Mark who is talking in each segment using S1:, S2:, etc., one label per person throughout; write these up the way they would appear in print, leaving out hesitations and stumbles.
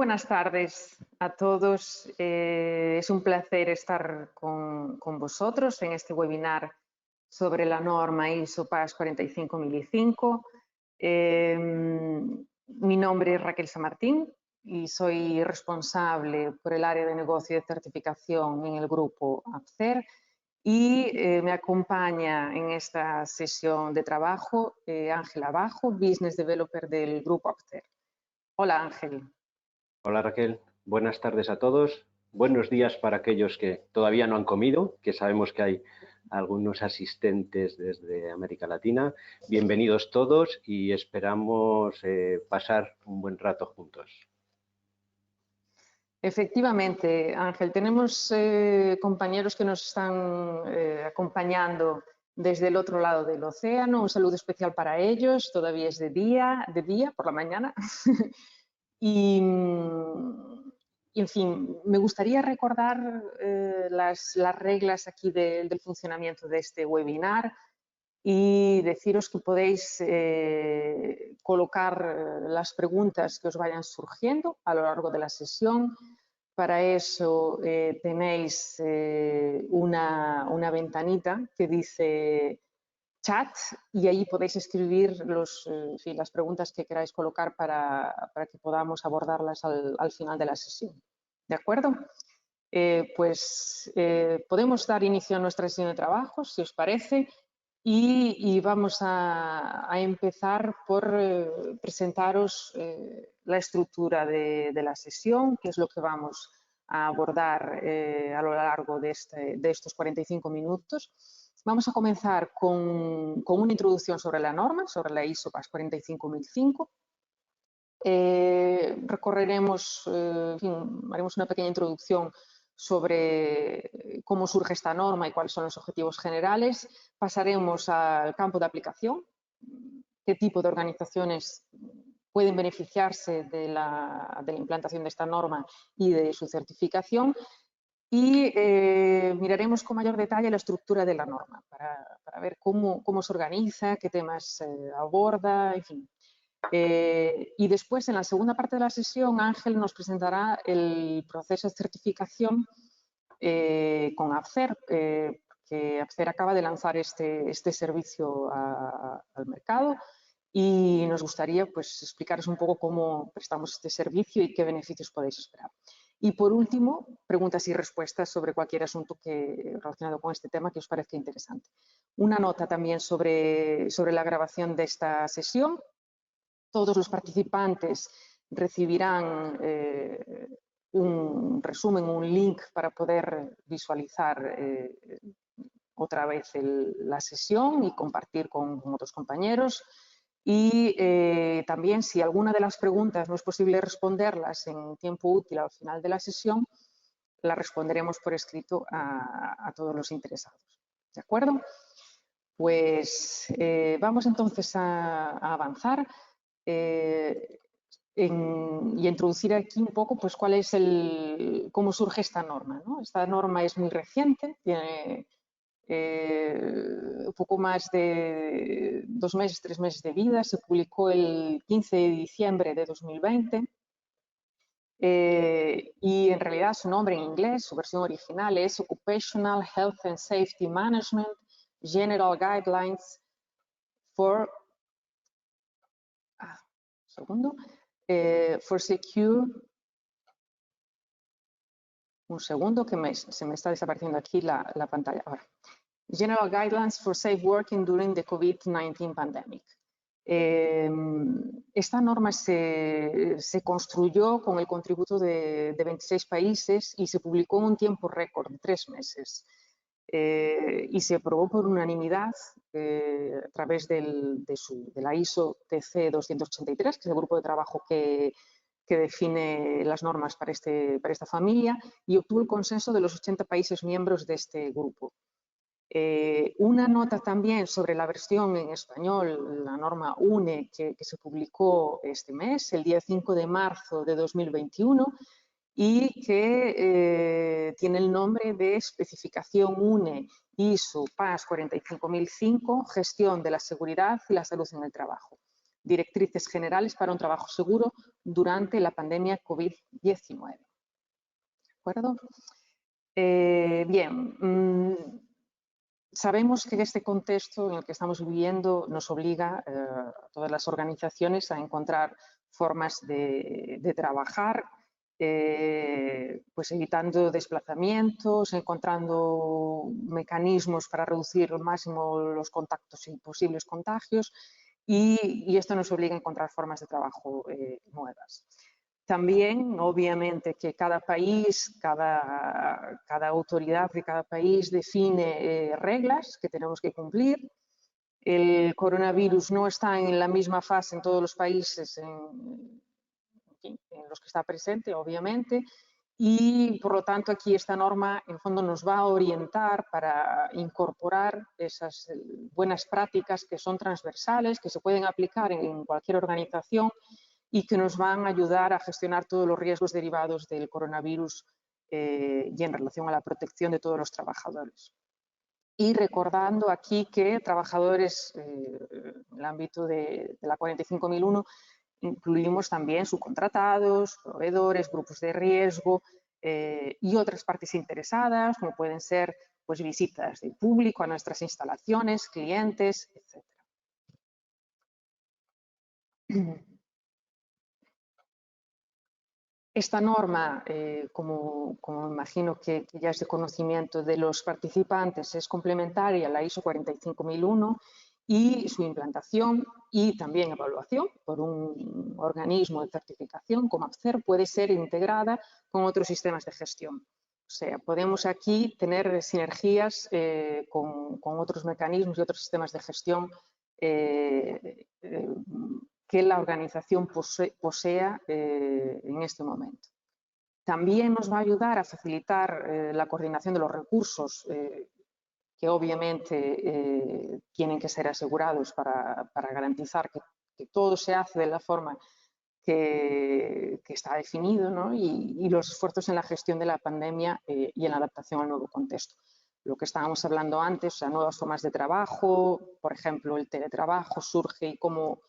S1: buenas tardes a todos. Es un placer estar con vosotros en este webinar sobre la norma ISO PAS 45005. Mi nombre es Raquel Samartín y soy responsable por el área de negocio y de certificación en el grupo APCER y me acompaña en esta sesión de trabajo Ángela Bajo, Business Developer del grupo APCER. Hola Ángel.
S2: Hola Raquel, buenas tardes a todos. Buenos días para aquellos que todavía no han comido, que sabemos que hay algunos asistentes desde América Latina. Bienvenidos todos y esperamos pasar un buen rato juntos.
S1: Efectivamente, Ángel, tenemos compañeros que nos están acompañando desde el otro lado del océano. Un saludo especial para ellos. Todavía es de día por la mañana. Y, en fin, me gustaría recordar las reglas aquí del funcionamiento de este webinar y deciros que podéis colocar las preguntas que os vayan surgiendo a lo largo de la sesión. Para eso tenéis una ventanita que dice chat y ahí podéis escribir las preguntas que queráis colocar para que podamos abordarlas al final de la sesión. ¿De acuerdo? Podemos dar inicio a nuestra sesión de trabajo, si os parece, y vamos a empezar por presentaros la estructura de la sesión, que es lo que vamos a abordar a lo largo de estos 45 minutos. Vamos a comenzar con una introducción sobre la norma, sobre la ISO PAS 45005. Recorreremos, haremos una pequeña introducción sobre cómo surge esta norma y cuáles son los objetivos generales. Pasaremos al campo de aplicación, qué tipo de organizaciones pueden beneficiarse de la implantación de esta norma y de su certificación. Y miraremos con mayor detalle la estructura de la norma para ver cómo se organiza, qué temas aborda, en fin. Y después, en la segunda parte de la sesión, Ángel nos presentará el proceso de certificación con APCER, que APCER acaba de lanzar este servicio al mercado y nos gustaría explicaros un poco cómo prestamos este servicio y qué beneficios podéis esperar. Y por último, preguntas y respuestas sobre cualquier asunto relacionado con este tema que os parezca interesante. Una nota también sobre la grabación de esta sesión. Todos los participantes recibirán un resumen, un link para poder visualizar otra vez la sesión y compartir con otros compañeros. Y también, si alguna de las preguntas no es posible responderlas en tiempo útil al final de la sesión, las responderemos por escrito a todos los interesados. ¿De acuerdo? Pues vamos entonces a avanzar y introducir aquí un poco cómo surge esta norma, ¿no? Esta norma es muy reciente, tiene un poco más de 2 meses, 3 meses de vida. Se publicó el 15 de diciembre de 2020 y en realidad su nombre en inglés, su versión original es Occupational Health and Safety Management General Guidelines for Secure. Un segundo que se me está desapareciendo aquí la pantalla ahora. General Guidelines for Safe Working During the COVID-19 Pandemic. Esta norma se construyó con el contributo de 26 países y se publicó en un tiempo récord de 3 meses. Y se aprobó por unanimidad a través de la ISO TC 283, que es el grupo de trabajo que define las normas para esta familia, y obtuvo el consenso de los 80 países miembros de este grupo. Una nota también sobre la versión en español, la norma UNE, que se publicó este mes, el día 5 de marzo de 2021, y que tiene el nombre de Especificación UNE ISO PAS 45005, Gestión de la Seguridad y la Salud en el Trabajo. directrices generales para un trabajo seguro durante la pandemia COVID-19. ¿De acuerdo? Bien, sabemos que este contexto en el que estamos viviendo nos obliga a todas las organizaciones a encontrar formas de trabajar, pues evitando desplazamientos, encontrando mecanismos para reducir al máximo los contactos y posibles contagios, y esto nos obliga a encontrar formas de trabajo nuevas. También, obviamente, que cada país, cada autoridad de cada país define reglas que tenemos que cumplir. El coronavirus no está en la misma fase en todos los países en los que está presente, obviamente, y por lo tanto aquí esta norma en fondo nos va a orientar para incorporar esas buenas prácticas que son transversales, que se pueden aplicar en cualquier organización y que nos van a ayudar a gestionar todos los riesgos derivados del coronavirus y en relación a la protección de todos los trabajadores. Y recordando aquí que trabajadores en el ámbito de la 45001 incluimos también subcontratados, proveedores, grupos de riesgo y otras partes interesadas, como pueden ser pues, visitas de público a nuestras instalaciones, clientes, etc. Esta norma, como imagino que ya es de conocimiento de los participantes, es complementaria a la ISO 45001 y su implantación y también evaluación por un organismo de certificación como ACCER puede ser integrada con otros sistemas de gestión. O sea, podemos aquí tener sinergias con otros mecanismos y otros sistemas de gestión que la organización posea en este momento. También nos va a ayudar a facilitar la coordinación de los recursos que obviamente tienen que ser asegurados para garantizar que todo se hace de la forma que está definido, ¿no? y los esfuerzos en la gestión de la pandemia y en la adaptación al nuevo contexto. Lo que estábamos hablando antes, o sea, nuevas formas de trabajo, por ejemplo, el teletrabajo surge y cómo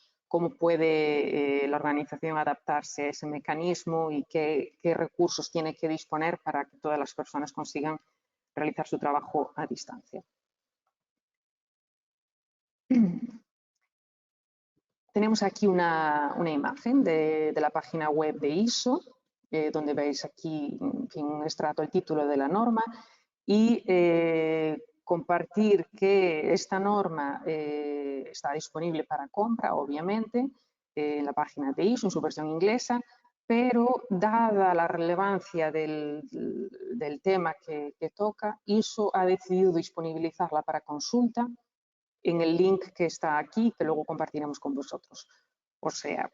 S1: puede la organización adaptarse a ese mecanismo y qué recursos tiene que disponer para que todas las personas consigan realizar su trabajo a distancia. Tenemos aquí una imagen de la página web de ISO, donde veis aquí en fin, un extracto, el título de la norma y compartir que esta norma está disponible para compra, obviamente, en la página de ISO, en su versión inglesa, pero dada la relevancia del tema que toca, ISO ha decidido disponibilizarla para consulta en el link que está aquí, que luego compartiremos con vosotros. O sea,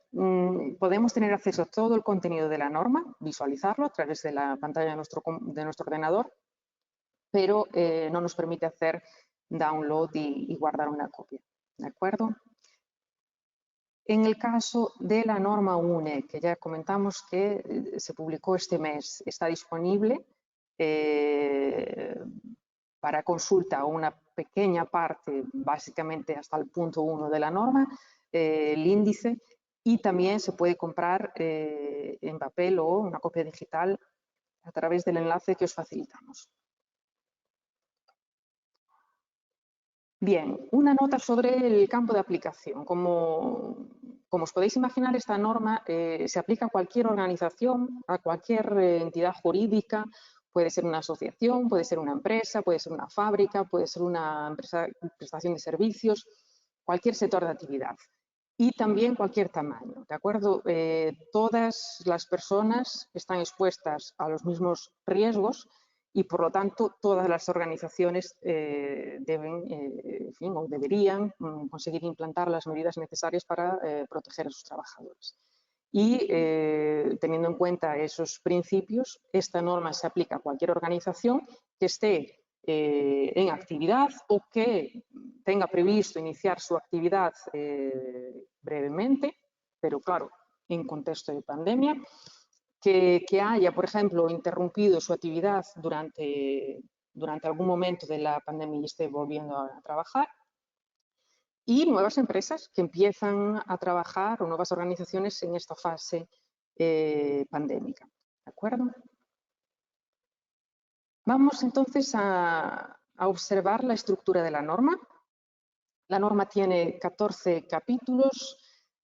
S1: podemos tener acceso a todo el contenido de la norma, visualizarlo a través de la pantalla de nuestro ordenador, pero no nos permite hacer download y guardar una copia. ¿De acuerdo? En el caso de la norma UNE, que ya comentamos que se publicó este mes, está disponible para consulta una pequeña parte, básicamente hasta el punto 1 de la norma, el índice, y también se puede comprar en papel o una copia digital a través del enlace que os facilitamos. Bien, una nota sobre el campo de aplicación. Como os podéis imaginar, esta norma se aplica a cualquier organización, a cualquier entidad jurídica, puede ser una asociación, puede ser una empresa, puede ser una fábrica, puede ser una empresa de prestación de servicios, cualquier sector de actividad y también cualquier tamaño, ¿de acuerdo? Todas las personas están expuestas a los mismos riesgos y, por lo tanto, todas las organizaciones deben, en fin, o deberían conseguir implantar las medidas necesarias para proteger a sus trabajadores. Y teniendo en cuenta esos principios, esta norma se aplica a cualquier organización que esté en actividad o que tenga previsto iniciar su actividad brevemente, pero claro, en contexto de pandemia, que haya, por ejemplo, interrumpido su actividad durante algún momento de la pandemia y esté volviendo a trabajar, y nuevas empresas que empiezan a trabajar o nuevas organizaciones en esta fase pandémica. ¿De acuerdo? Vamos entonces a observar la estructura de la norma. La norma tiene 14 capítulos,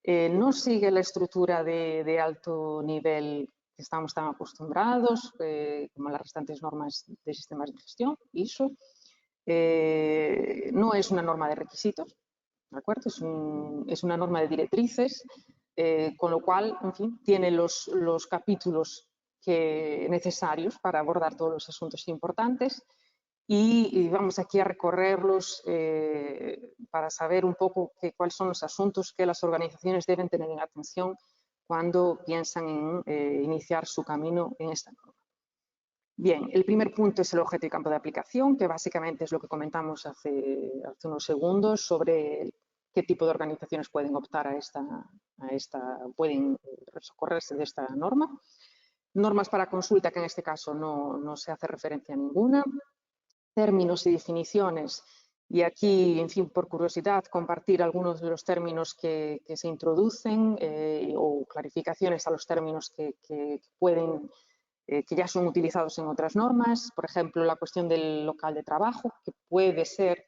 S1: no sigue la estructura de alto nivel que estamos tan acostumbrados, como las restantes normas de sistemas de gestión, ISO. No es una norma de requisitos, ¿de acuerdo? Es una norma de directrices, con lo cual, en fin, tiene los capítulos necesarios para abordar todos los asuntos importantes. Y vamos aquí a recorrerlos para saber un poco cuáles son los asuntos que las organizaciones deben tener en atención cuando piensan en iniciar su camino en esta norma. Bien, el primer punto es el objeto y campo de aplicación, que básicamente es lo que comentamos hace unos segundos sobre qué tipo de organizaciones pueden optar pueden socorrerse de esta norma. Normas para consulta, que en este caso no se hace referencia a ninguna. Términos y definiciones, y aquí, en fin, por curiosidad, compartir algunos de los términos que se introducen o clarificaciones a los términos que ya son utilizados en otras normas. Por ejemplo, la cuestión del local de trabajo, que puede ser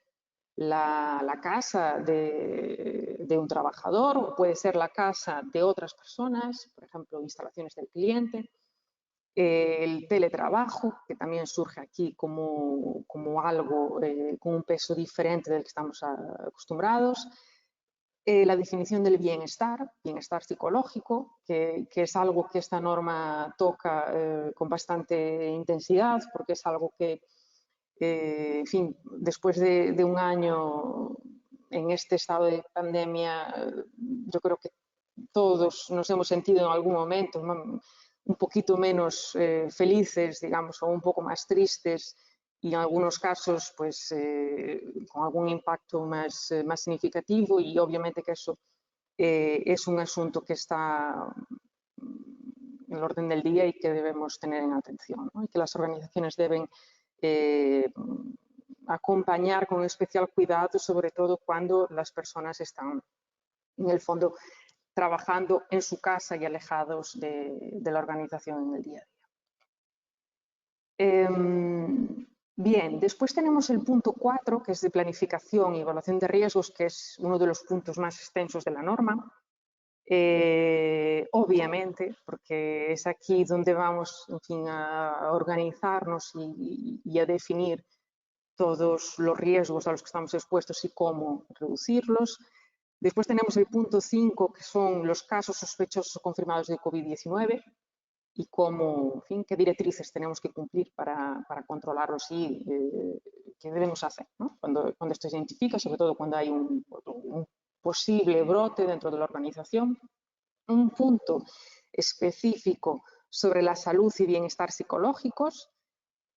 S1: la casa de un trabajador o puede ser la casa de otras personas, por ejemplo, instalaciones del cliente. El teletrabajo, que también surge aquí como algo con un peso diferente del que estamos acostumbrados. La definición del bienestar psicológico, que es algo que esta norma toca con bastante intensidad, porque es algo que, en fin, después de un año en este estado de pandemia, yo creo que todos nos hemos sentido en algún momento un poquito menos felices, digamos, o un poco más tristes, y en algunos casos pues con algún impacto más significativo, y obviamente que eso es un asunto que está en el orden del día y que debemos tener en atención, ¿no? Y que las organizaciones deben acompañar con especial cuidado, sobre todo cuando las personas están en el fondo trabajando en su casa y alejados de la organización en el día a día. Bien, después tenemos el punto 4, que es de planificación y evaluación de riesgos, que es uno de los puntos más extensos de la norma. Obviamente, porque es aquí donde vamos, en fin, a organizarnos y a definir todos los riesgos a los que estamos expuestos y cómo reducirlos. Después tenemos el punto 5, que son los casos sospechosos o confirmados de COVID-19 y cómo, en fin, qué directrices tenemos que cumplir para controlarlos y qué debemos hacer, ¿no? Cuando esto se identifica, sobre todo cuando hay un posible brote dentro de la organización. Un punto específico sobre la salud y bienestar psicológicos.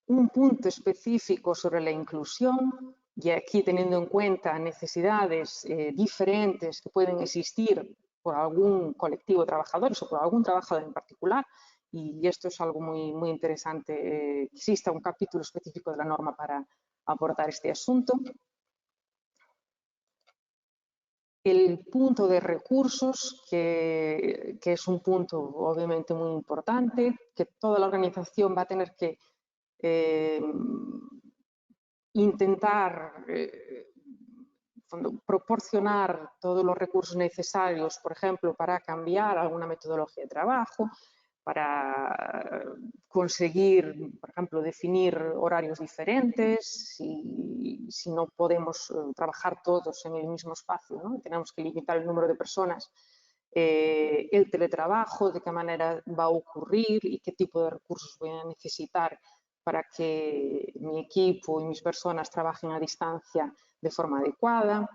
S1: Un punto específico sobre la inclusión, y aquí teniendo en cuenta necesidades diferentes que pueden existir por algún colectivo de trabajadores o por algún trabajador en particular, y esto es algo muy interesante. Existe un capítulo específico de la norma para abordar este asunto. El punto de recursos, que es un punto obviamente muy importante, que toda la organización va a tener que intentar proporcionar todos los recursos necesarios, por ejemplo, para cambiar alguna metodología de trabajo, para conseguir, por ejemplo, definir horarios diferentes, si no podemos trabajar todos en el mismo espacio, ¿no? Tenemos que limitar el número de personas. El teletrabajo, de qué manera va a ocurrir y qué tipo de recursos voy a necesitar para que mi equipo y mis personas trabajen a distancia de forma adecuada.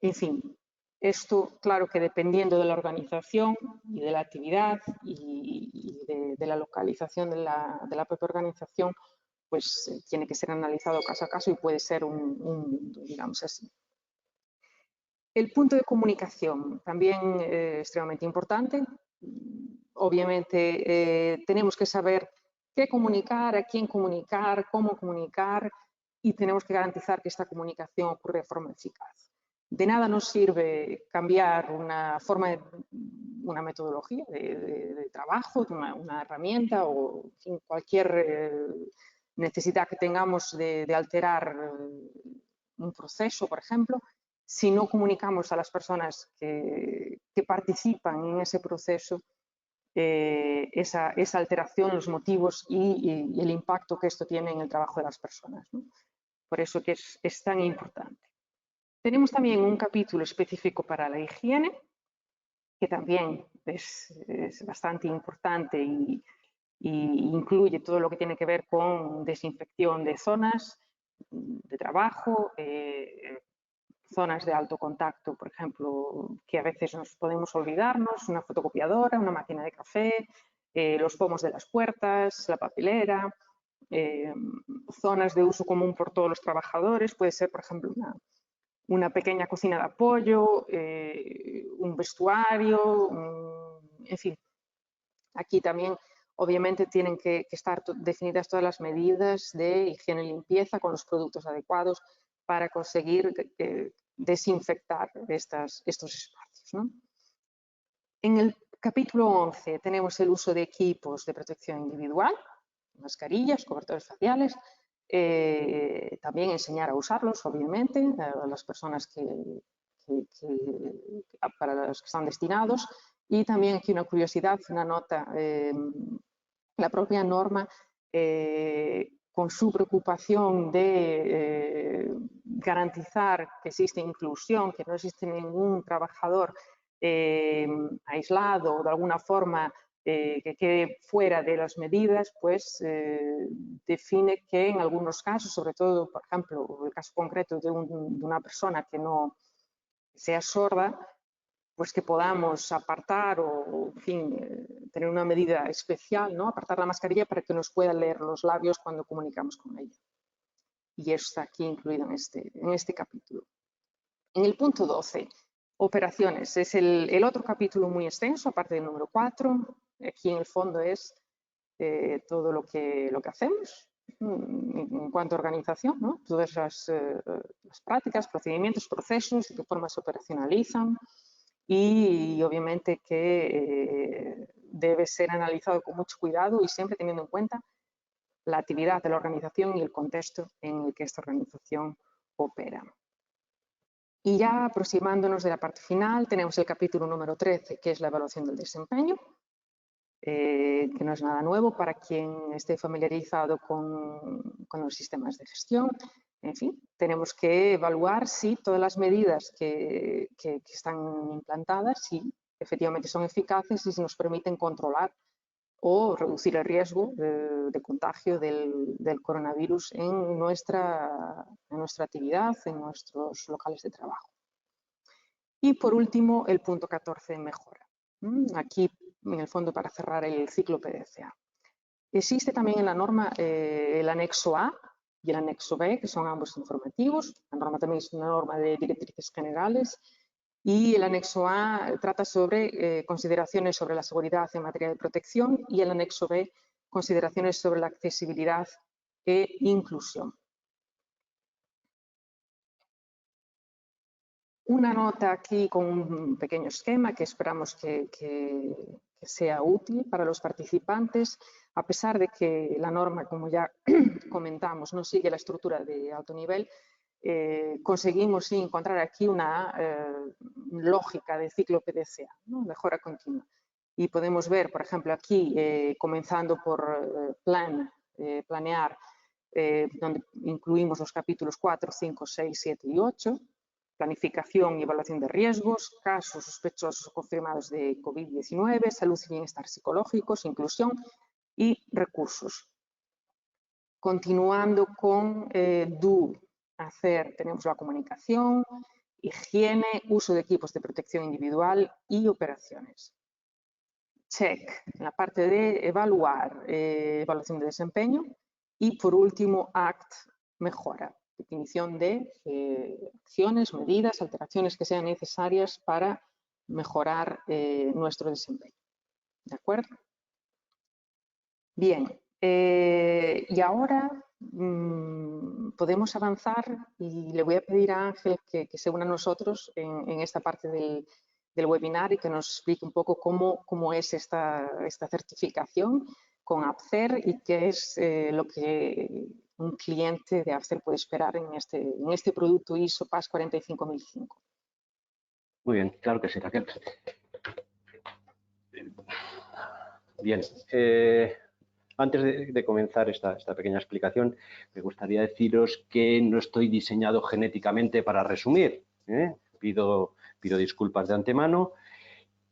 S1: En fin, esto, claro que dependiendo de la organización y de la actividad y de la localización de la propia organización, pues tiene que ser analizado caso a caso y puede ser un mundo, digamos así. El punto de comunicación, también extremadamente importante. Obviamente tenemos que saber qué comunicar, a quién comunicar, cómo comunicar, y tenemos que garantizar que esta comunicación ocurre de forma eficaz. De nada nos sirve cambiar una metodología de trabajo, una herramienta o en fin, cualquier necesidad que tengamos de alterar un proceso, por ejemplo, si no comunicamos a las personas que participan en ese proceso esa alteración, los motivos y el impacto que esto tiene en el trabajo de las personas, ¿no? Por eso que es tan importante. Tenemos también un capítulo específico para la higiene, que también es bastante importante y incluye todo lo que tiene que ver con desinfección de zonas de trabajo, zonas de alto contacto, por ejemplo, que a veces nos podemos olvidarnos, una fotocopiadora, una máquina de café, los pomos de las puertas, la papelera, zonas de uso común por todos los trabajadores, puede ser, por ejemplo, una pequeña cocina de apoyo, un vestuario, en fin. Aquí también, obviamente, tienen que estar definidas todas las medidas de higiene y limpieza con los productos adecuados para conseguir desinfectar estos espacios, ¿no? En el capítulo 11 tenemos el uso de equipos de protección individual, mascarillas, cobertores faciales, también enseñar a usarlos, obviamente, a las personas para las que están destinados. Y también aquí una curiosidad, una nota, la propia norma, con su preocupación de garantizar que existe inclusión, que no existe ningún trabajador aislado o de alguna forma que quede fuera de las medidas, pues define que en algunos casos, sobre todo, por ejemplo, el caso concreto de una persona que no sea sorda, pues que podamos apartar o, en fin, tener una medida especial, ¿no? Apartar la mascarilla para que nos pueda leer los labios cuando comunicamos con ella. Y eso está aquí incluido en este capítulo. En el punto 12, operaciones. Es el otro capítulo muy extenso, aparte del número 4. Aquí en el fondo es todo lo que hacemos en cuanto a organización, ¿no? Todas las prácticas, procedimientos, procesos, de qué forma se operacionalizan y obviamente que debe ser analizado con mucho cuidado y siempre teniendo en cuenta la actividad de la organización y el contexto en el que esta organización opera. Y ya aproximándonos de la parte final, tenemos el capítulo número 13, que es la evaluación del desempeño, que no es nada nuevo para quien esté familiarizado con los sistemas de gestión. En fin, tenemos que evaluar si todas las medidas que están implantadas, si efectivamente son eficaces y si nos permiten controlar o reducir el riesgo de contagio del coronavirus en nuestra actividad, en nuestros locales de trabajo. Y por último, el punto 14, mejora. Aquí, en el fondo, para cerrar el ciclo PDCA. Existe también en la norma el anexo A y el anexo B, que son ambos informativos. La norma también es una norma de directrices generales y el anexo A trata sobre consideraciones sobre la seguridad en materia de protección y el anexo B, consideraciones sobre la accesibilidad e inclusión. Una nota aquí con un pequeño esquema que esperamos que sea útil para los participantes, a pesar de que la norma, como ya comentamos, no sigue la estructura de alto nivel, conseguimos sí encontrar aquí una lógica de ciclo PDCA, ¿no? Mejora continua. Y podemos ver, por ejemplo, aquí, comenzando por planear, donde incluimos los capítulos 4, 5, 6, 7 y 8, planificación y evaluación de riesgos, casos sospechosos o confirmados de COVID-19, salud y bienestar psicológicos, inclusión y recursos. Continuando con tenemos la comunicación, higiene, uso de equipos de protección individual y operaciones. Check, en la parte de evaluar, evaluación de desempeño y por último, ACT, mejora. Definición de acciones, medidas, alteraciones que sean necesarias para mejorar nuestro desempeño. ¿De acuerdo? Bien, y ahora podemos avanzar y le voy a pedir a Ángel que se una a nosotros en esta parte del webinar y que nos explique un poco cómo es esta certificación con AppCER y qué es lo que un cliente de AppCER puede esperar en este producto ISO PAS 45005.
S2: Muy bien, claro que sí, Raquel. Bien, antes de comenzar esta pequeña explicación, me gustaría deciros que no estoy diseñado genéticamente para resumir. Pido disculpas de antemano.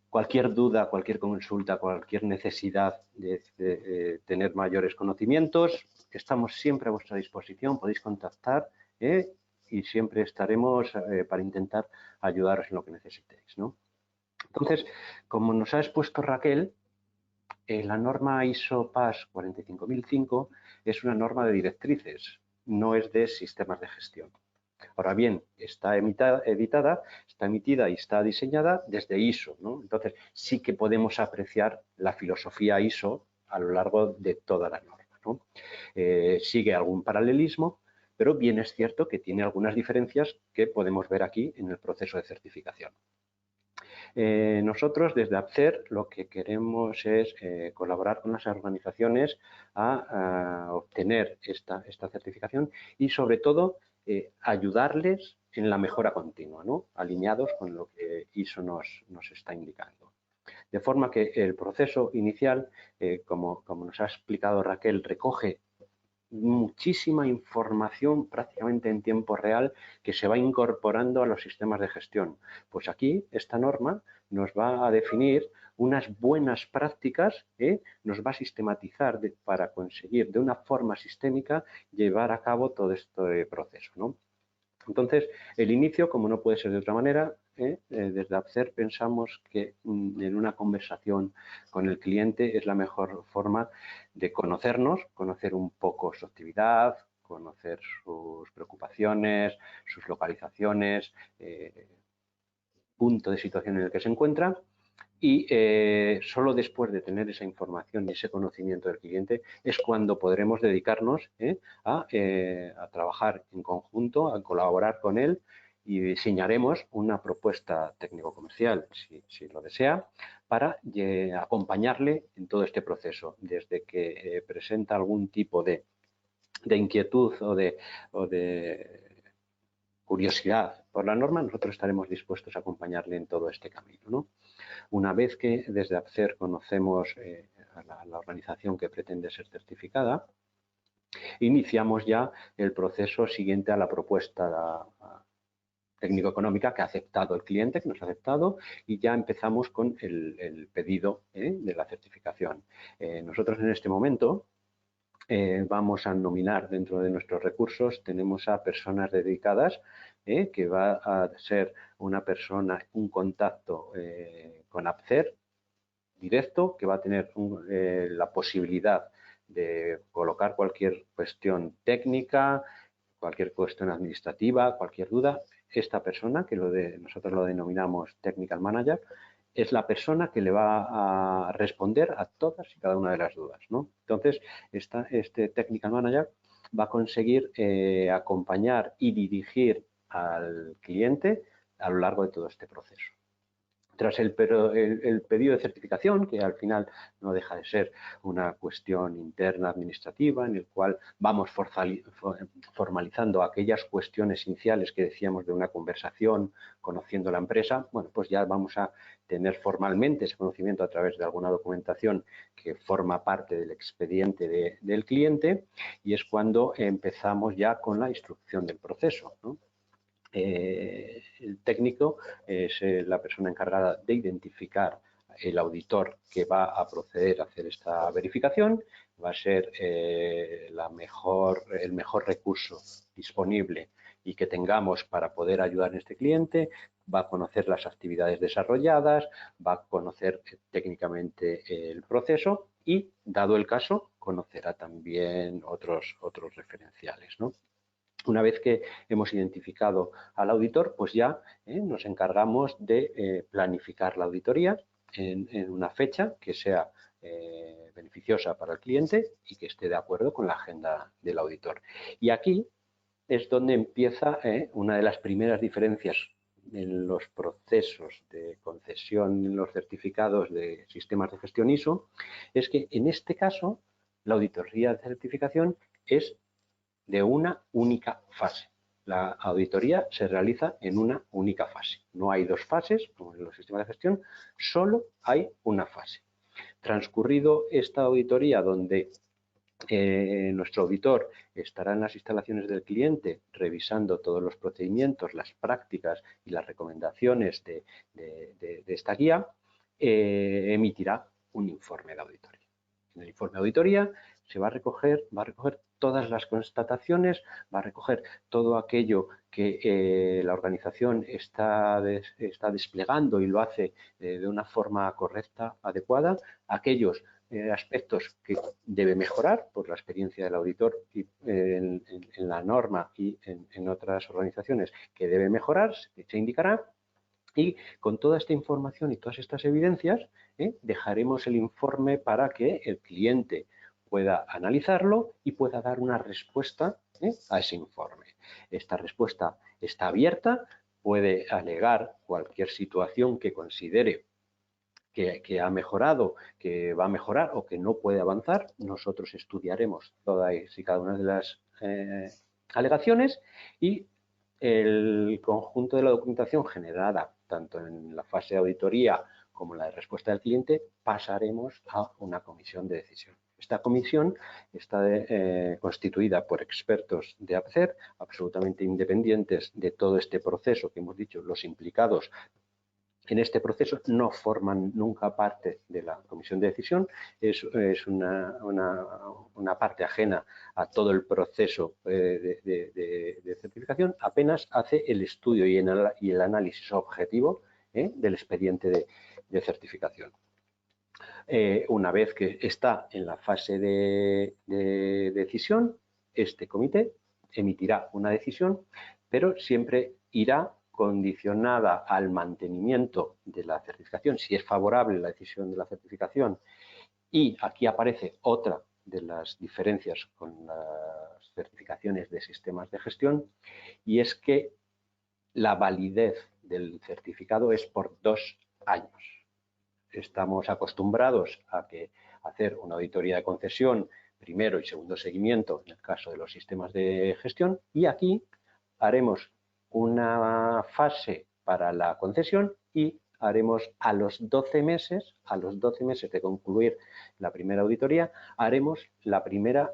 S2: Cualquier duda, cualquier consulta, cualquier necesidad de tener mayores conocimientos, estamos siempre a vuestra disposición, podéis contactar y siempre estaremos para intentar ayudaros en lo que necesitéis, ¿no? Entonces, como nos ha expuesto Raquel, la norma ISO PAS 45005 es una norma de directrices, no es de sistemas de gestión. Ahora bien, está emitida y está diseñada desde ISO, ¿no? Entonces, sí que podemos apreciar la filosofía ISO a lo largo de toda la norma, ¿no? Sigue algún paralelismo, pero bien es cierto que tiene algunas diferencias que podemos ver aquí en el proceso de certificación. Nosotros desde AppCER lo que queremos es colaborar con las organizaciones a obtener esta certificación y sobre todo ayudarles en la mejora continua, ¿no? Alineados con lo que ISO nos está indicando. De forma que el proceso inicial, como nos ha explicado Raquel, recoge muchísima información prácticamente en tiempo real que se va incorporando a los sistemas de gestión. Pues aquí esta norma nos va a definir unas buenas prácticas, nos va a sistematizar para conseguir de una forma sistémica llevar a cabo todo este proceso, ¿no? Entonces, el inicio, como no puede ser de otra manera, desde AppCER pensamos que en una conversación con el cliente es la mejor forma de conocernos, conocer un poco su actividad, conocer sus preocupaciones, sus localizaciones, punto de situación en el que se encuentra. Y solo después de tener esa información y ese conocimiento del cliente es cuando podremos dedicarnos a trabajar en conjunto, a colaborar con él y diseñaremos una propuesta técnico-comercial, si lo desea, para acompañarle en todo este proceso, desde que presenta algún tipo de inquietud o de curiosidad por la norma, nosotros estaremos dispuestos a acompañarle en todo este camino, ¿no? Una vez que desde AppCER conocemos a la organización que pretende ser certificada, iniciamos ya el proceso siguiente a la propuesta técnico-económica que ha aceptado el cliente, que nos ha aceptado, y ya empezamos con el pedido de la certificación. Nosotros en este momento vamos a nominar dentro de nuestros recursos, tenemos a personas dedicadas, que va a ser una persona, un contacto con AppCER directo, que va a tener la posibilidad de colocar cualquier cuestión técnica, cualquier cuestión administrativa, cualquier duda. Esta persona, que nosotros lo denominamos Technical Manager, es la persona que le va a responder a todas y cada una de las dudas, ¿no? Entonces, este Technical Manager va a conseguir acompañar y dirigir al cliente a lo largo de todo este proceso. Tras el pedido de certificación, que al final no deja de ser una cuestión interna administrativa en el cual vamos formalizando aquellas cuestiones iniciales que decíamos de una conversación, conociendo la empresa, bueno, pues ya vamos a tener formalmente ese conocimiento a través de alguna documentación que forma parte del expediente del cliente, y es cuando empezamos ya con la instrucción del proceso, ¿no? El técnico es la persona encargada de identificar el auditor que va a proceder a hacer esta verificación, va a ser el mejor recurso disponible y que tengamos para poder ayudar a este cliente, va a conocer las actividades desarrolladas, va a conocer técnicamente el proceso y, dado el caso, conocerá también otros referenciales, ¿no? Una vez que hemos identificado al auditor, pues ya nos encargamos de planificar la auditoría en una fecha que sea beneficiosa para el cliente y que esté de acuerdo con la agenda del auditor. Y aquí es donde empieza una de las primeras diferencias en los procesos de concesión en los certificados de sistemas de gestión ISO, es que en este caso la auditoría de certificación es de una única fase. La auditoría se realiza en una única fase. No hay dos fases, como en los sistemas de gestión, solo hay una fase. Transcurrido esta auditoría, donde nuestro auditor estará en las instalaciones del cliente revisando todos los procedimientos, las prácticas y las recomendaciones de esta guía, emitirá un informe de auditoría. En el informe de auditoría se va a recoger todas las constataciones, va a recoger todo aquello que la organización está desplegando y lo hace de una forma correcta, adecuada, aquellos aspectos que debe mejorar por la experiencia del auditor y, en la norma y en otras organizaciones que debe mejorar, se indicará. Y con toda esta información y todas estas evidencias, dejaremos el informe para que el cliente pueda analizarlo y pueda dar una respuesta a ese informe. Esta respuesta está abierta, puede alegar cualquier situación que considere que ha mejorado, que va a mejorar o que no puede avanzar. Nosotros estudiaremos todas y cada una de las alegaciones y el conjunto de la documentación generada tanto en la fase de auditoría como la de respuesta del cliente pasaremos a una comisión de decisión. Esta comisión está constituida por expertos de APCER, absolutamente independientes de todo este proceso que hemos dicho. Los implicados en este proceso no forman nunca parte de la comisión de decisión, es una parte ajena a todo el proceso de certificación, apenas hace el estudio y el análisis objetivo del expediente de certificación. Una vez que está en la fase de decisión, este comité emitirá una decisión, pero siempre irá condicionada al mantenimiento de la certificación, si es favorable la decisión de la certificación. Y aquí aparece otra de las diferencias con las certificaciones de sistemas de gestión, y es que la validez del certificado es por 2 años. Estamos acostumbrados a que hacer una auditoría de concesión, primero y segundo seguimiento en el caso de los sistemas de gestión, y aquí haremos una fase para la concesión y haremos a los 12 meses de concluir la primera auditoría, haremos la primera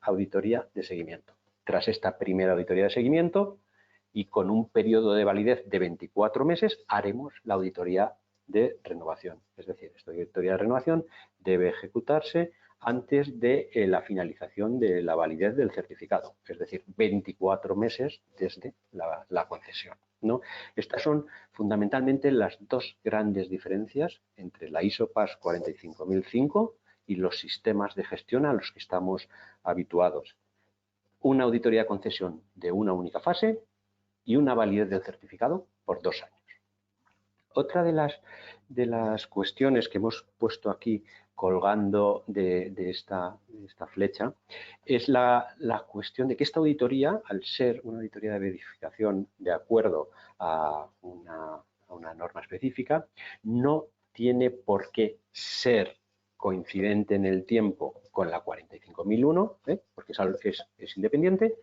S2: auditoría de seguimiento. Tras esta primera auditoría de seguimiento y con un periodo de validez de 24 meses, haremos la auditoría de renovación. Es decir, esta auditoría de renovación debe ejecutarse antes de la finalización de la validez del certificado, es decir, 24 meses desde la concesión, ¿no? Estas son fundamentalmente las dos grandes diferencias entre la ISO PAS 45005 y los sistemas de gestión a los que estamos habituados. Una auditoría de concesión de una única fase y una validez del certificado por 2 años. Otra de las cuestiones que hemos puesto aquí colgando de esta flecha es la cuestión de que esta auditoría, al ser una auditoría de verificación de acuerdo a una norma específica, no tiene por qué ser coincidente en el tiempo con la 45001, porque es independiente,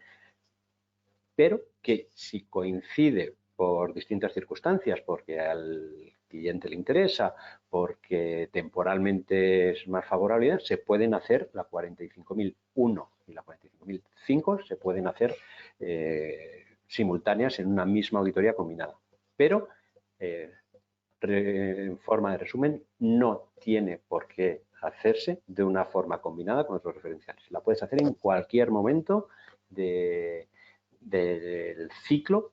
S2: pero que si coincide por distintas circunstancias, porque al cliente le interesa, porque temporalmente es más favorable, se pueden hacer la 45001 y la 45005, se pueden hacer simultáneas en una misma auditoría combinada. Pero, en forma de resumen, no tiene por qué hacerse de una forma combinada con otros referenciales. La puedes hacer en cualquier momento del ciclo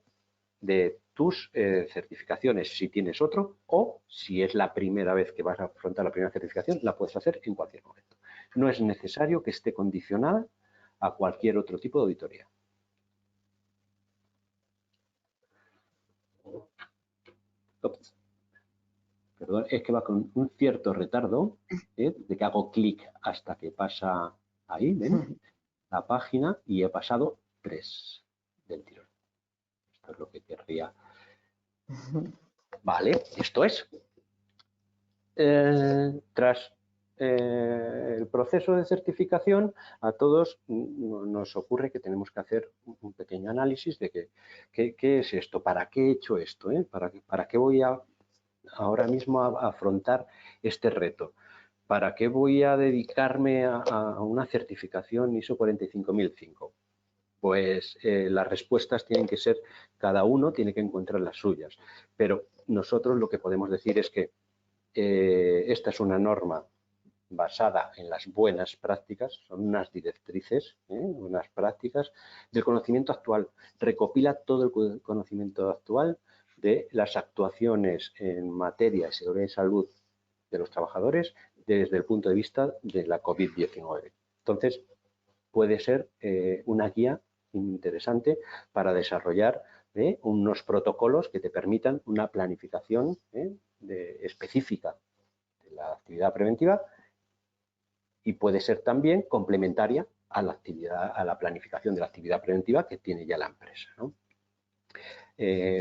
S2: de tus certificaciones, si tienes otro, o si es la primera vez que vas a afrontar la primera certificación, la puedes hacer en cualquier momento. No es necesario que esté condicionada a cualquier otro tipo de auditoría. Ups. Perdón, es que va con un cierto retardo, de que hago clic hasta que pasa ahí, ¿ven? La página, y he pasado 3. del tirón. Esto es lo que querría. Vale, esto es. Tras el proceso de certificación, a todos nos ocurre que tenemos que hacer un pequeño análisis de qué es esto, para qué he hecho esto, para qué voy ahora mismo a afrontar este reto, para qué voy a dedicarme a una certificación ISO 45005. Pues las respuestas tienen que ser, cada uno tiene que encontrar las suyas, pero nosotros lo que podemos decir es que esta es una norma basada en las buenas prácticas, son unas directrices, unas prácticas del conocimiento actual. Recopila todo el conocimiento actual de las actuaciones en materia de seguridad y salud de los trabajadores desde el punto de vista de la COVID-19. Entonces, puede ser una guía interesante para desarrollar unos protocolos que te permitan una planificación específica de la actividad preventiva y puede ser también complementaria a la planificación de la actividad preventiva que tiene ya la empresa, ¿no?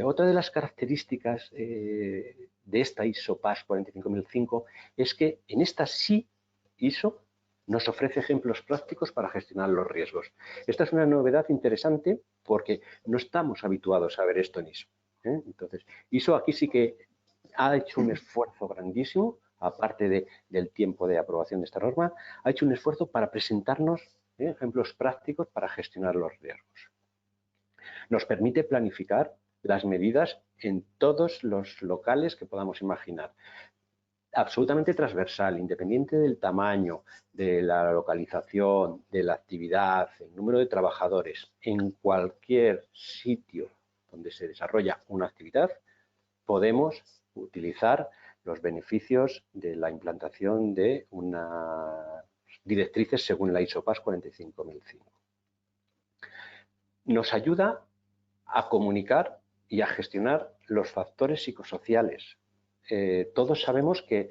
S2: Otra de las características de esta ISO PAS 45005 es que en esta ISO nos ofrece ejemplos prácticos para gestionar los riesgos. Esta es una novedad interesante porque no estamos habituados a ver esto en ISO. Entonces, ISO aquí sí que ha hecho un esfuerzo grandísimo, aparte del tiempo de aprobación de esta norma, ha hecho un esfuerzo para presentarnos ejemplos prácticos para gestionar los riesgos. Nos permite planificar las medidas en todos los locales que podamos imaginar. Absolutamente transversal, independiente del tamaño, de la localización, de la actividad, el número de trabajadores. En cualquier sitio donde se desarrolla una actividad, podemos utilizar los beneficios de la implantación de unas directrices según la ISO PAS 45005. Nos ayuda a comunicar y a gestionar los factores psicosociales. Todos sabemos que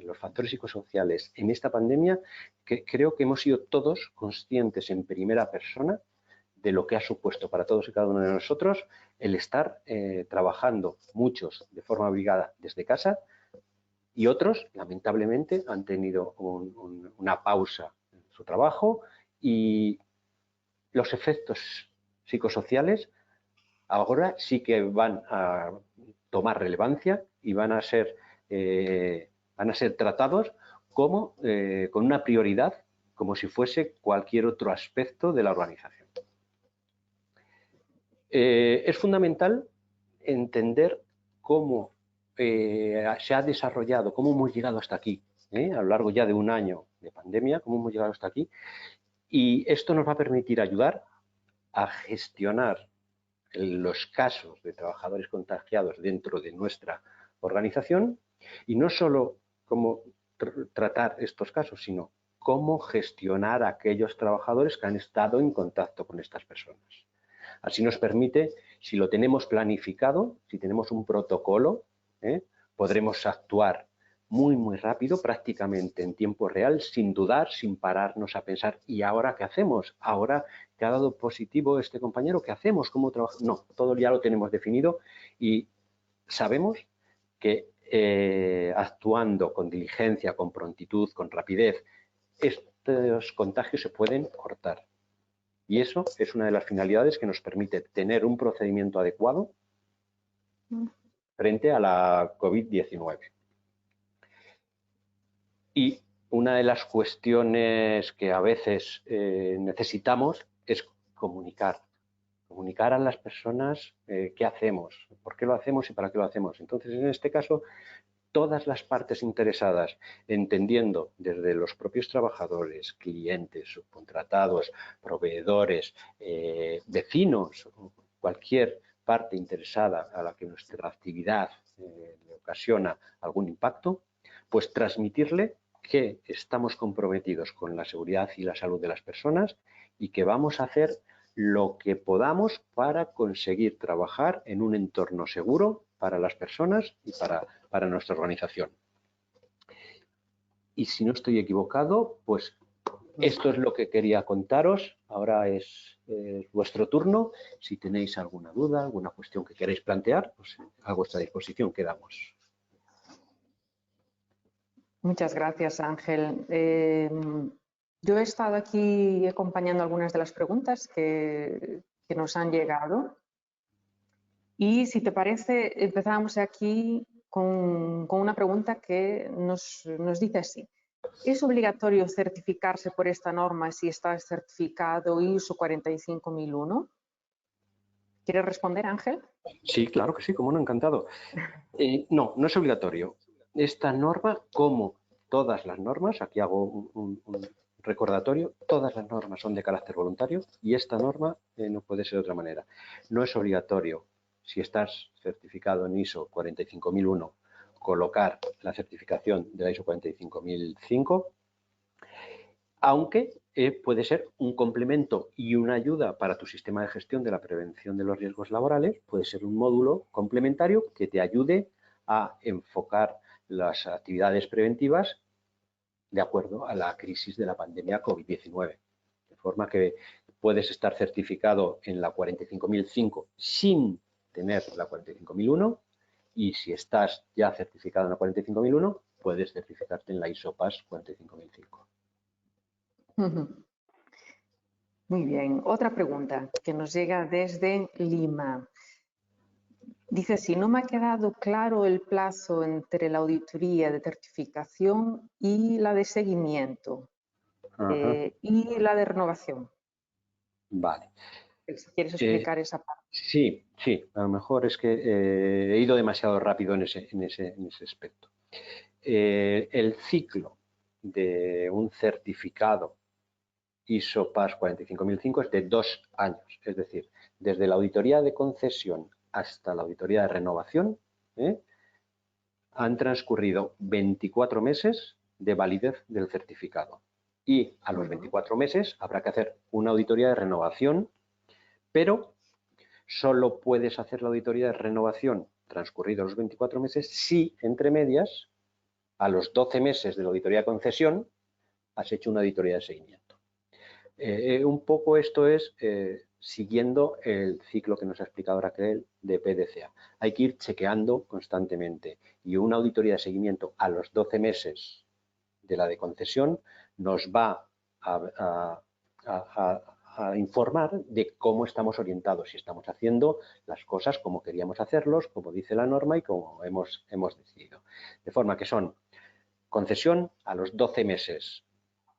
S2: los factores psicosociales en esta pandemia, creo que hemos sido todos conscientes en primera persona de lo que ha supuesto para todos y cada uno de nosotros el estar trabajando, muchos de forma obligada desde casa y otros, lamentablemente, han tenido una pausa en su trabajo y los efectos psicosociales ahora sí que van a tomar relevancia y van a ser tratados como con una prioridad, como si fuese cualquier otro aspecto de la organización. Es fundamental entender cómo se ha desarrollado, cómo hemos llegado hasta aquí, a lo largo ya de un año de pandemia, cómo hemos llegado hasta aquí, y esto nos va a permitir ayudar a gestionar los casos de trabajadores contagiados dentro de nuestra organización y no solo cómo tratar estos casos, sino cómo gestionar a aquellos trabajadores que han estado en contacto con estas personas. Así nos permite, si lo tenemos planificado, si tenemos un protocolo, podremos actuar muy rápido, prácticamente en tiempo real, sin dudar, sin pararnos a pensar, ¿y ahora qué hacemos? Ahora que ha dado positivo este compañero, ¿qué hacemos? ¿Cómo trabajamos? No, todo ya lo tenemos definido y sabemos que actuando con diligencia, con prontitud, con rapidez, estos contagios se pueden cortar. Y eso es una de las finalidades que nos permite tener un procedimiento adecuado frente a la COVID-19. Y una de las cuestiones que a veces necesitamos es comunicar a las personas qué hacemos, por qué lo hacemos y para qué lo hacemos. Entonces, en este caso, todas las partes interesadas, entendiendo desde los propios trabajadores, clientes, subcontratados, proveedores, vecinos, cualquier parte interesada a la que nuestra actividad le ocasiona algún impacto, pues transmitirle que estamos comprometidos con la seguridad y la salud de las personas y que vamos a hacer lo que podamos para conseguir trabajar en un entorno seguro para las personas y para nuestra organización. Y si no estoy equivocado, pues Esto es lo que quería contaros. Ahora es vuestro turno. Si tenéis alguna duda, alguna cuestión que queréis plantear, pues a vuestra disposición quedamos.
S1: Muchas gracias, Ángel. Yo he estado aquí acompañando algunas de las preguntas que nos han llegado. Y si te parece, empezamos aquí con una pregunta que nos dice así. ¿Es obligatorio certificarse por esta norma si estás certificado ISO 45001? ¿Quieres responder, Ángel?
S2: Sí, claro que sí, como no, encantado. No, no es obligatorio. Esta norma, como todas las normas, aquí hago un recordatorio, todas las normas son de carácter voluntario y esta norma no puede ser de otra manera. No es obligatorio, si estás certificado en ISO 45001, colocar la certificación de la ISO 45005, aunque puede ser un complemento y una ayuda para tu sistema de gestión de la prevención de los riesgos laborales, puede ser un módulo complementario que te ayude a enfocar las actividades preventivas de acuerdo a la crisis de la pandemia COVID-19. De forma que puedes estar certificado en la 45005 sin tener la 45001 y si estás ya certificado en la 45001, puedes certificarte en la ISO-PAS 45005.
S1: Muy bien. Otra pregunta que nos llega desde Lima. Dice así, no me ha quedado claro el plazo entre la auditoría de certificación y la de seguimiento y la de renovación.
S2: Vale.
S1: Si quieres explicar esa parte.
S2: Sí, a lo mejor es que he ido demasiado rápido en ese aspecto. El ciclo de un certificado ISO PAS 45005 es de 2 años, es decir, desde la auditoría de concesión hasta la auditoría de renovación, han transcurrido 24 meses de validez del certificado y a los 24 meses habrá que hacer una auditoría de renovación, pero solo puedes hacer la auditoría de renovación transcurridos los 24 meses si, entre medias, a los 12 meses de la auditoría de concesión has hecho una auditoría de seguimiento. Un poco esto es siguiendo el ciclo que nos ha explicado Raquel de PDCA. Hay que ir chequeando constantemente y una auditoría de seguimiento a los 12 meses de la de concesión nos va a informar de cómo estamos orientados, si estamos haciendo las cosas como queríamos hacerlos, como dice la norma y como hemos decidido. De forma que son concesión a los 12 meses,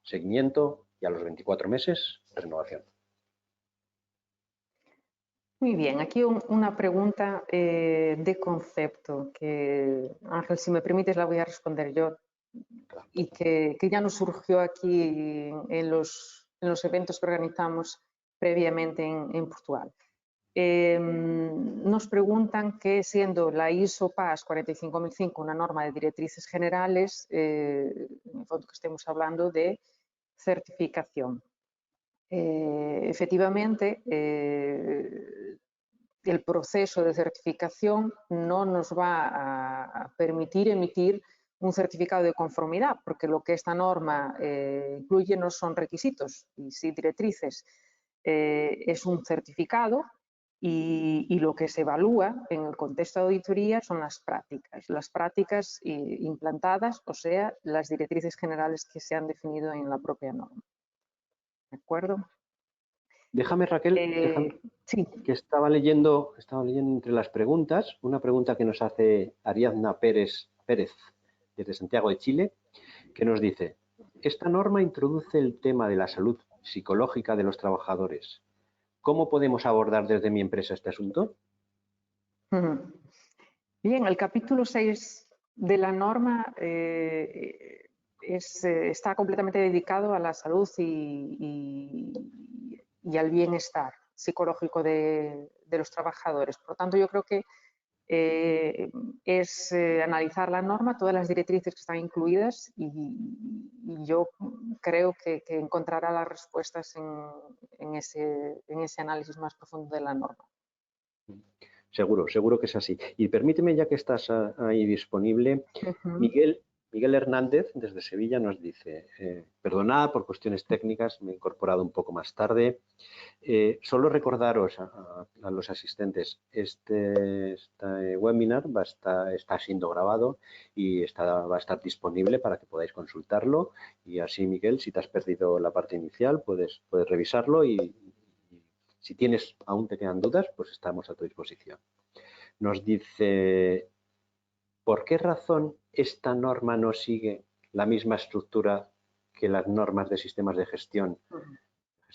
S2: seguimiento y a los 24 meses, renovación.
S1: Muy bien, aquí una pregunta de concepto que, Ángel, si me permites, la voy a responder yo y que ya nos surgió aquí en los eventos que organizamos previamente en Portugal. Nos preguntan que siendo la ISO PAS 45005 una norma de directrices generales, en el fondo que estemos hablando de certificación. Efectivamente, el proceso de certificación no nos va a permitir emitir un certificado de conformidad, porque lo que esta norma incluye no son requisitos y sí directrices. Es un certificado y lo que se evalúa en el contexto de auditoría son las prácticas implantadas, o sea, las directrices generales que se han definido en la propia norma. ¿De acuerdo?
S2: Déjame, Raquel,
S1: sí.
S2: Que estaba leyendo entre las preguntas, una pregunta que nos hace Ariadna Pérez desde Santiago de Chile, que nos dice, esta norma introduce el tema de la salud psicológica de los trabajadores. ¿Cómo podemos abordar desde mi empresa este asunto?
S1: Bien, el capítulo 6 de la norma está completamente dedicado a la salud y al bienestar psicológico de los trabajadores. Por lo tanto, yo creo que es analizar la norma, todas las directrices que están incluidas y yo creo que encontrará las respuestas en ese análisis más profundo de la norma.
S2: Seguro que es así. Y permíteme, ya que estás ahí disponible, Miguel Miguel Hernández, desde Sevilla, nos dice, perdonad por cuestiones técnicas, me he incorporado un poco más tarde. Solo recordaros a los asistentes, este webinar está siendo grabado y va a estar disponible para que podáis consultarlo. Y así, Miguel, si te has perdido la parte inicial, puedes revisarlo y si aún te quedan dudas, pues estamos a tu disposición. Nos dice, ¿por qué razón esta norma no sigue la misma estructura que las normas de sistemas de gestión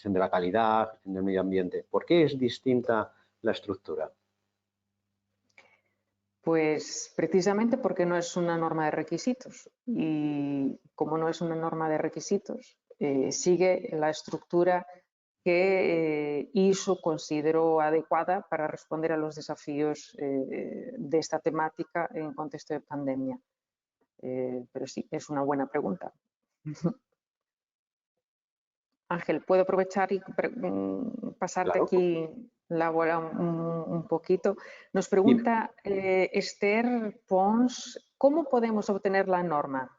S2: de la calidad, gestión del medio ambiente? ¿Por qué es distinta la estructura?
S1: Pues precisamente porque no es una norma de requisitos y como no es una norma de requisitos, sigue la estructura que ISO consideró adecuada para responder a los desafíos de esta temática en contexto de pandemia. Pero sí, es una buena pregunta. Ángel, ¿puedo aprovechar y pasarte
S2: Claro.
S1: aquí la bola un poquito? Nos pregunta Esther Pons, ¿cómo podemos obtener la norma?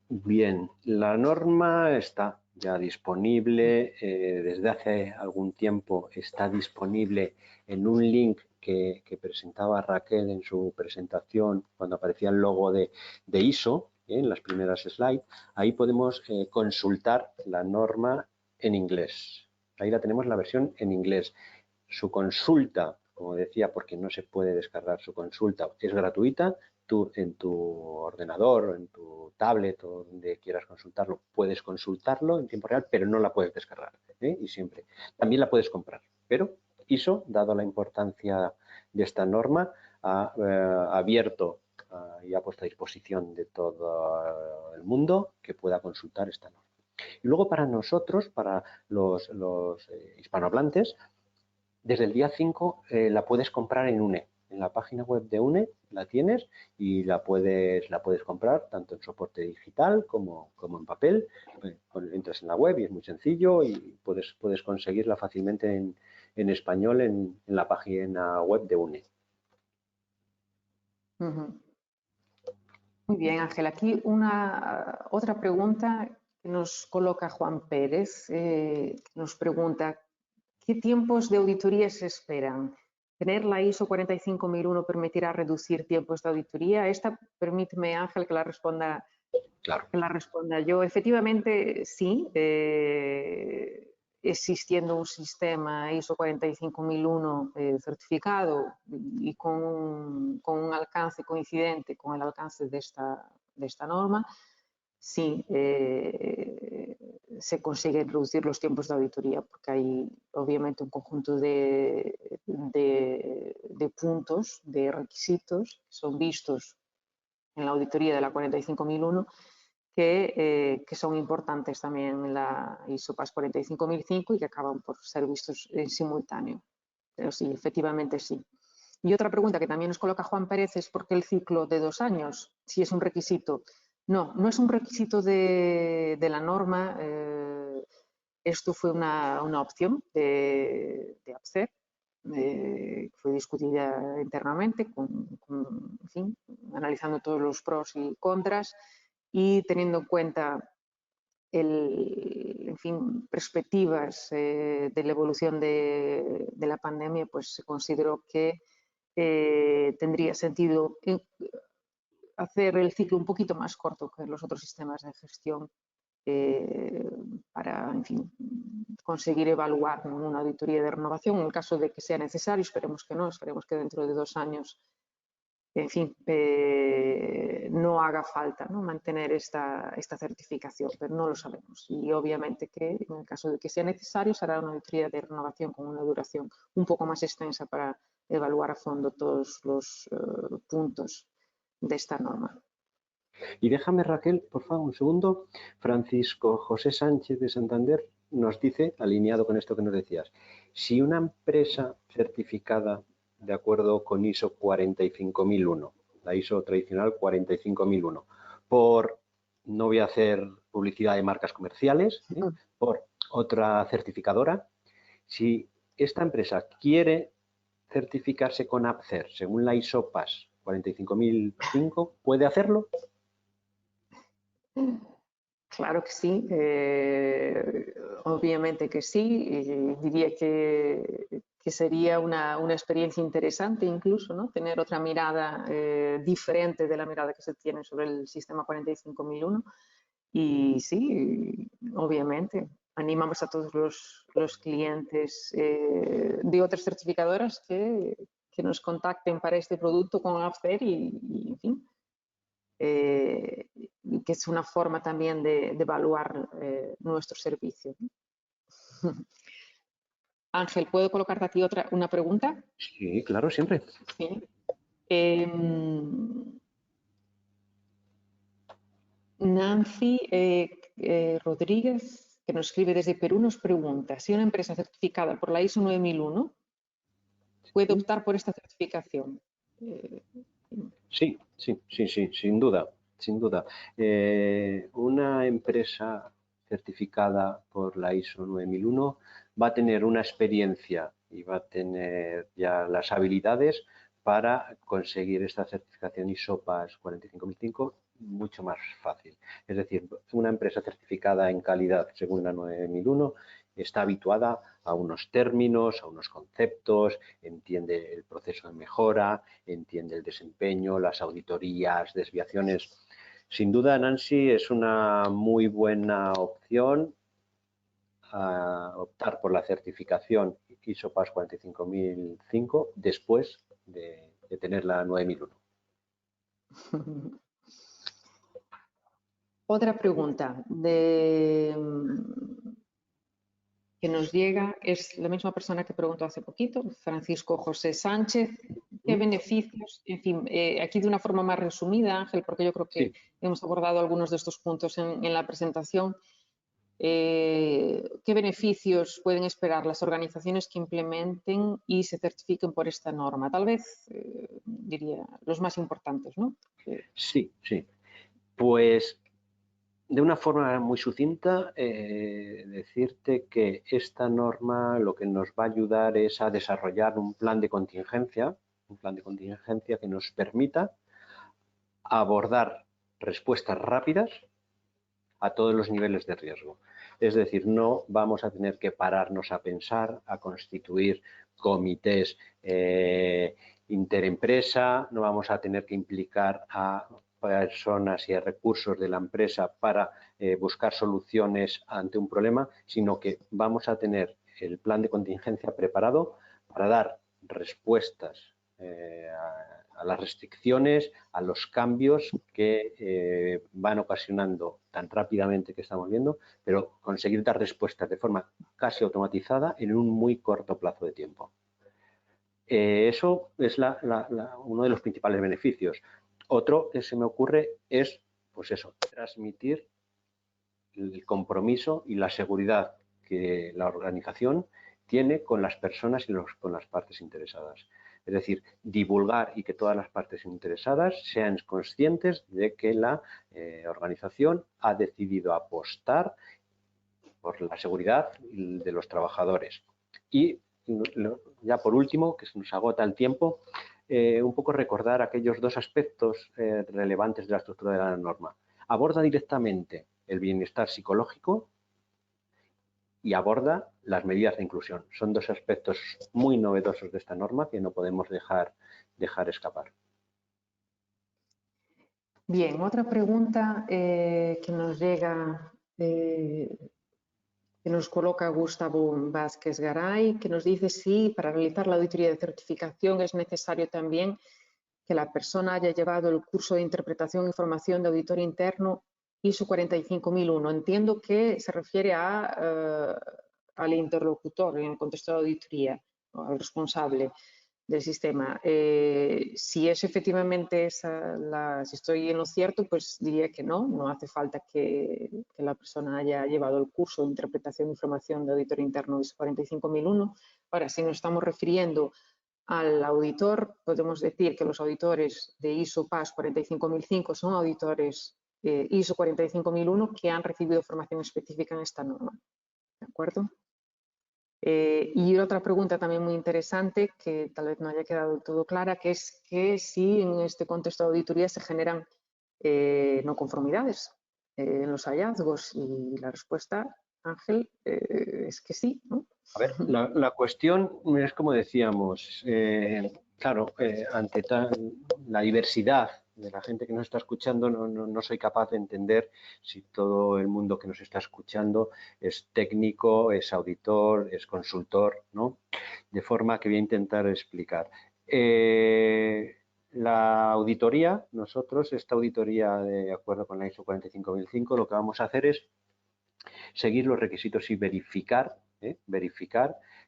S2: Bien, la norma está ya disponible, desde hace algún tiempo está disponible en un link que presentaba Raquel en su presentación cuando aparecía el logo de ISO, en las primeras slides. Ahí podemos consultar la norma en inglés. Ahí la tenemos la versión en inglés. Su consulta, como decía, porque no se puede descargar su consulta, es gratuita. Tú en tu ordenador o en tu tablet o donde quieras consultarlo, puedes consultarlo en tiempo real, pero no la puedes descargar, y siempre. También la puedes comprar, pero ISO, dado la importancia de esta norma, ha abierto y ha puesto a disposición de todo el mundo que pueda consultar esta norma. Y luego para nosotros, para los hispanohablantes, desde el día 5 la puedes comprar en UNE. En la página web de UNE la tienes y la puedes comprar tanto en soporte digital como en papel. Entras en la web y es muy sencillo y puedes conseguirla fácilmente en español en la página web de UNE.
S1: Muy bien, Ángel. Aquí otra pregunta que nos coloca Juan Pérez. Nos pregunta, ¿qué tiempos de auditoría se esperan? ¿Tener la ISO 45001 permitirá reducir tiempos de auditoría? Esta, permíteme, Ángel, que la responda.
S2: Claro.
S1: Que la responda yo. Efectivamente, sí. Existiendo un sistema ISO 45001 certificado y con un alcance coincidente con el alcance de esta norma, sí, se consiguen reducir los tiempos de auditoría porque hay obviamente un conjunto de puntos, de requisitos que son vistos en la auditoría de la 45001 que son importantes también en la ISO PAS 45005 y que acaban por ser vistos en simultáneo. Pero sí, efectivamente sí. Y otra pregunta que también nos coloca Juan Pérez es ¿por qué el ciclo de 2 años? Si es un requisito. No, no es un requisito de la norma. Esto fue una opción de APCER, fue discutida internamente, en fin, analizando todos los pros y contras y teniendo en cuenta en fin, perspectivas de la evolución de la pandemia, pues se consideró que tendría sentido hacer el ciclo un poquito más corto que los otros sistemas de gestión para, en fin, conseguir evaluar una auditoría de renovación en el caso de que sea necesario. Esperemos que no, esperemos que dentro de 2 años, en fin, no haga falta, ¿no?, mantener esta certificación, pero no lo sabemos. Y obviamente que en el caso de que sea necesario será una auditoría de renovación con una duración un poco más extensa para evaluar a fondo todos los puntos de esta norma.
S2: Y déjame, Raquel, por favor, un segundo. Francisco José Sánchez de Santander nos dice, alineado con esto que nos decías, si una empresa certificada de acuerdo con ISO 45001, la ISO tradicional 45001, no voy a hacer publicidad de marcas comerciales, por otra certificadora, si esta empresa quiere certificarse con APCER según la ISO PAS 45005 puede hacerlo.
S1: Claro que sí, obviamente que sí, y diría que sería una experiencia interesante incluso, ¿no? Tener otra mirada diferente de la mirada que se tiene sobre el sistema 45001. Y sí, obviamente, animamos a todos los clientes de otras certificadoras que nos contacten para este producto con Upster y en fin, que es una forma también de evaluar nuestro servicio. Ángel, ¿puedo colocarte a ti una pregunta?
S2: Sí, claro, siempre.
S1: Sí. Nancy Rodríguez, que nos escribe desde Perú, nos pregunta si una empresa certificada por la ISO 9001 puede optar por esta certificación.
S2: Sí, sin duda, sin duda. Una empresa certificada por la ISO 9001 va a tener una experiencia y va a tener ya las habilidades para conseguir esta certificación ISO PAS 45005 mucho más fácil. Es decir, una empresa certificada en calidad según la 9001 está habituada a unos términos, a unos conceptos, entiende el proceso de mejora, entiende el desempeño, las auditorías, desviaciones. Sin duda, Nancy, es una muy buena opción a optar por la certificación ISO PAS 45005 después de tener la 9001.
S1: Otra pregunta que nos llega es la misma persona que preguntó hace poquito, Francisco José Sánchez. ¿Qué beneficios? En fin, aquí de una forma más resumida, Ángel, porque yo creo que hemos abordado algunos de estos puntos en la presentación. ¿Qué beneficios pueden esperar las organizaciones que implementen y se certifiquen por esta norma? Tal vez, diría, los más importantes, ¿no?
S2: Sí. Pues de una forma muy sucinta, decirte que esta norma lo que nos va a ayudar es a desarrollar un plan de contingencia que nos permita abordar respuestas rápidas a todos los niveles de riesgo. Es decir, no vamos a tener que pararnos a pensar, a constituir comités interempresa, no vamos a tener que implicar a personas y a recursos de la empresa para buscar soluciones ante un problema, sino que vamos a tener el plan de contingencia preparado para dar respuestas a las restricciones, a los cambios que van ocasionando tan rápidamente que estamos viendo, pero conseguir dar respuestas de forma casi automatizada en un muy corto plazo de tiempo. Eso es uno de los principales beneficios. Otro que se me ocurre es, pues eso, transmitir el compromiso y la seguridad que la organización tiene con las personas y con las partes interesadas. Es decir, divulgar y que todas las partes interesadas sean conscientes de que la organización ha decidido apostar por la seguridad de los trabajadores. Y ya por último, que se nos agota el tiempo, un poco recordar aquellos dos aspectos relevantes de la estructura de la norma. Aborda directamente el bienestar psicológico y aborda las medidas de inclusión. Son dos aspectos muy novedosos de esta norma que no podemos dejar escapar.
S1: Bien, otra pregunta que nos llega, que nos coloca Gustavo Vázquez Garay, que nos dice si para realizar la auditoría de certificación es necesario también que la persona haya llevado el curso de interpretación e información de auditor interno ISO 45001. Entiendo que se refiere al interlocutor en el contexto de auditoría, al responsable del sistema. Si es efectivamente esa si estoy en lo cierto, pues diría que no hace falta que la persona haya llevado el curso de interpretación e información de auditor interno ISO 45001. Ahora, si nos estamos refiriendo al auditor, podemos decir que los auditores de ISO PAS 45005 son auditores ISO 45001 que han recibido formación específica en esta norma. ¿De acuerdo? Y otra pregunta también muy interesante, que tal vez no haya quedado del todo clara, que es que si en este contexto de auditoría se generan no conformidades en los hallazgos. Y la respuesta, Ángel, es que sí, ¿no?
S2: A ver, la cuestión es como decíamos, claro, ante la diversidad de la gente que nos está escuchando, no soy capaz de entender si todo el mundo que nos está escuchando es técnico, es auditor, es consultor, ¿no? De forma que voy a intentar explicar. La auditoría, esta auditoría de acuerdo con la ISO 45005, lo que vamos a hacer es seguir los requisitos y verificar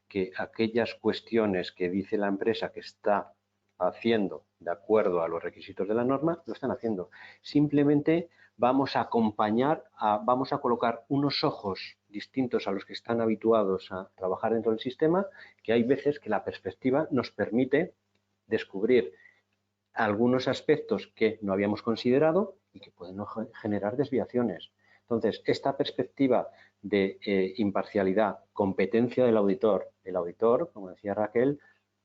S2: que aquellas cuestiones que dice la empresa que está haciendo de acuerdo a los requisitos de la norma, lo están haciendo. Simplemente vamos a acompañar, vamos a colocar unos ojos distintos a los que están habituados a trabajar dentro del sistema, que hay veces que la perspectiva nos permite descubrir algunos aspectos que no habíamos considerado y que pueden generar desviaciones. Entonces, esta perspectiva de imparcialidad, competencia del auditor. El auditor, como decía Raquel,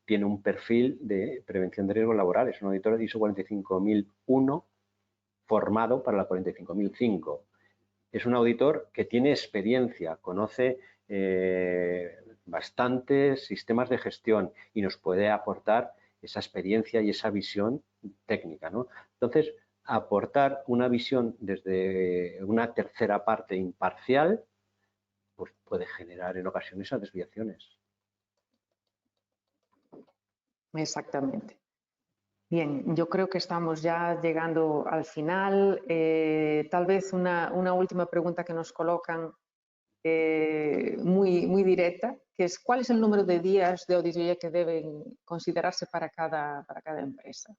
S2: tiene un perfil de prevención de riesgos laborales. Un auditor de ISO 45001 formado para la 45005. Es un auditor que tiene experiencia, conoce bastantes sistemas de gestión y nos puede aportar esa experiencia y esa visión técnica, ¿no? Entonces, aportar una visión desde una tercera parte imparcial, pues puede generar en ocasiones esas desviaciones.
S1: Exactamente. Bien, yo creo que estamos ya llegando al final. Tal vez una última pregunta que nos colocan muy directa, que es ¿cuál es el número de días de auditoría que deben considerarse para cada empresa?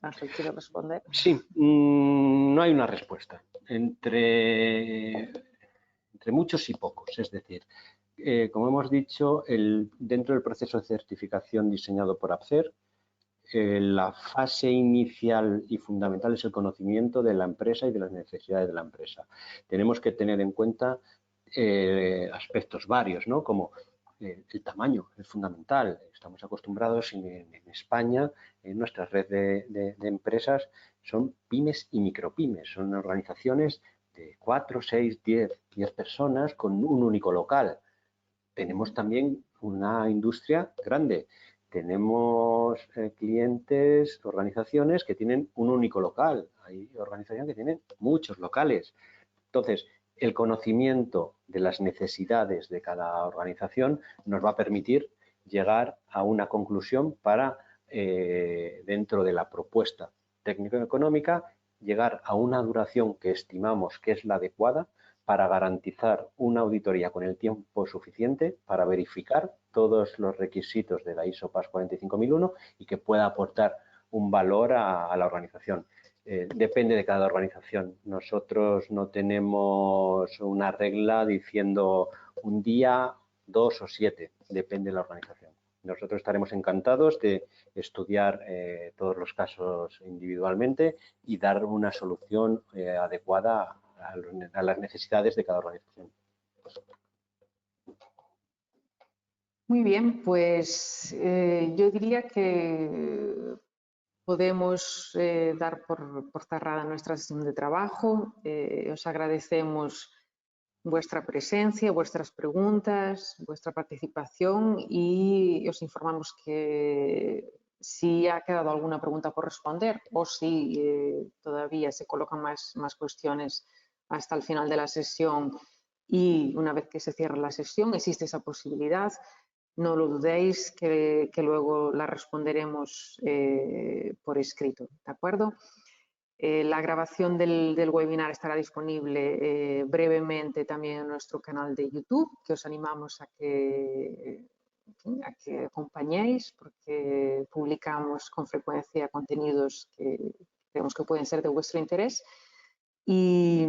S1: Ángel, ¿quieres responder?
S2: Sí, no hay una respuesta. Entre muchos y pocos. Es decir, como hemos dicho, dentro del proceso de certificación diseñado por APCER, la fase inicial y fundamental es el conocimiento de la empresa y de las necesidades de la empresa. Tenemos que tener en cuenta aspectos varios, ¿no? Como el tamaño, es fundamental. Estamos acostumbrados en España, en nuestra red de empresas, son pymes y micropymes, son organizaciones de 4, 6, 10 personas con un único local. Tenemos también una industria grande. Tenemos clientes, organizaciones que tienen un único local. Hay organizaciones que tienen muchos locales. Entonces, el conocimiento de las necesidades de cada organización nos va a permitir llegar a una conclusión para, dentro de la propuesta técnico-económica, llegar a una duración que estimamos que es la adecuada para garantizar una auditoría con el tiempo suficiente para verificar todos los requisitos de la ISO PAS 45001 y que pueda aportar un valor a la organización. Depende de cada organización. Nosotros no tenemos una regla diciendo un día, 2 o 7, depende de la organización. Nosotros estaremos encantados de estudiar todos los casos individualmente y dar una solución adecuada a las necesidades de cada organización.
S1: Muy bien, pues yo diría que podemos dar por cerrada nuestra sesión de trabajo. Os agradecemos vuestra presencia, vuestras preguntas, vuestra participación y os informamos que si ha quedado alguna pregunta por responder o si todavía se colocan más cuestiones hasta el final de la sesión y una vez que se cierre la sesión existe esa posibilidad, no lo dudéis que luego la responderemos por escrito, ¿de acuerdo? La grabación del webinar estará disponible brevemente también en nuestro canal de YouTube, que os animamos a que acompañéis, porque publicamos con frecuencia contenidos que creemos que pueden ser de vuestro interés. Y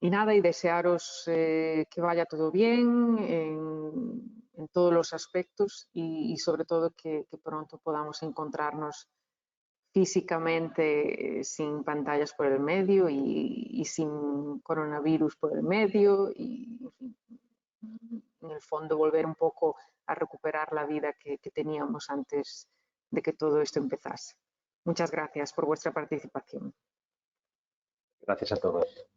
S1: nada, y desearos que vaya todo bien en todos los aspectos y sobre todo que pronto podamos encontrarnos físicamente sin pantallas por el medio y sin coronavirus por el medio y en fin, en el el fondo volver un poco a recuperar la vida que teníamos antes de que todo esto empezase. Muchas gracias por vuestra participación.
S2: Gracias a todos.